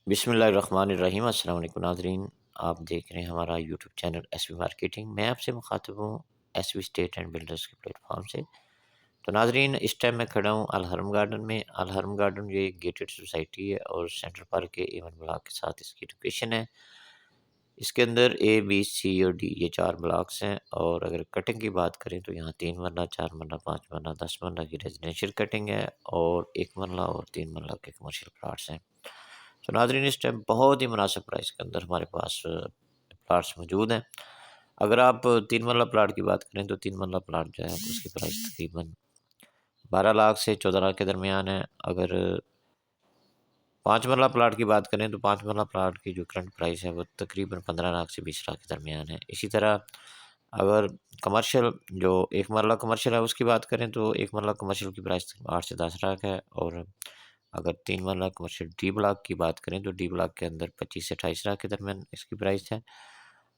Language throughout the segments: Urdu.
بسم اللہ الرحمن الرحیم۔ السلام علیکم ناظرین، آپ دیکھ رہے ہیں ہمارا YouTube channel S V marketing. میں آپ سے مخاطب ہوں S V estate and builders کے پلیٹ فارم سے۔ تو ناظرین، اس ٹائم میں کھڑا ہوں الحرم گارڈن میں۔ الحرم گارڈن یہ ایک گیٹڈ سوسائٹی ہے اور سینٹر پارک کے ایون بلاک کے ساتھ اس کی لوکیشن ہے۔ اس کے اندر اے بی سی اور ڈی یہ 4 بلاکس ہیں، اور اگر کٹنگ کی بات کریں تو یہاں 3 مرلہ، 4 مرلہ، 5 مرلہ، 10 مرلہ کی ریزیڈینشیل کٹنگ ہے، اور 1 مرلہ اور 3 مرلہ کے کمرشل پلاٹس ہیں۔ تو ناظرین، اس ٹائم بہت ہی مناسب پرائس کے اندر ہمارے پاس پلاٹس موجود ہیں۔ اگر آپ 3 مرلہ پلاٹ کی بات کریں تو 3 مرلہ پلاٹ جو ہے اس کی پرائس تقریباً 12 لاکھ سے 14 لاکھ کے درمیان ہے۔ اگر 5 مرلہ پلاٹ کی بات کریں تو 5 مرلہ پلاٹ کی جو کرنٹ پرائس ہے وہ تقریباً 15 لاکھ سے 20 لاکھ کے درمیان ہے۔ اسی طرح اگر کمرشل جو 1 مرلہ کمرشل ہے اس کی بات کریں تو 1 مرلہ کمرشل کی پرائس 8 سے 10 لاکھ ہے، اور اگر 3 مرلہ کمرشل ڈی بلاک کی بات کریں تو ڈی بلاک کے اندر 25 سے 28 لاکھ کے درمیان اس کی پرائس ہے۔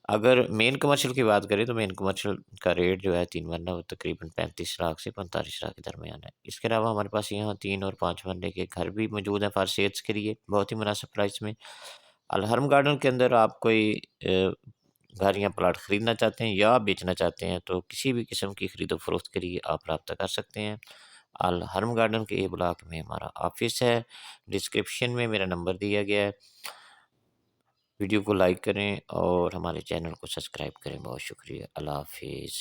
اگر مین کمرشل کی بات کریں تو مین کمرشل کا ریٹ جو ہے 3 مرلہ وہ تقریباً 35 لاکھ سے 45 لاکھ کے درمیان ہے۔ اس کے علاوہ ہمارے پاس یہاں 3 اور 5 مرلے کے گھر بھی موجود ہیں فار سیلز کے لیے بہت ہی مناسب پرائس میں۔ الحرم گارڈن کے اندر آپ کوئی گھر یا پلاٹ خریدنا چاہتے ہیں یا بیچنا چاہتے ہیں تو کسی بھی قسم کی خرید و فروخت کے لیے آپ رابطہ کر سکتے ہیں۔ الحرم گارڈن کے اے بلاک میں ہمارا آفس ہے، ڈسکرپشن میں میرا نمبر دیا گیا ہے۔ ویڈیو کو لائک کریں اور ہمارے چینل کو سبسکرائب کریں۔ بہت شکریہ، اللہ حافظ۔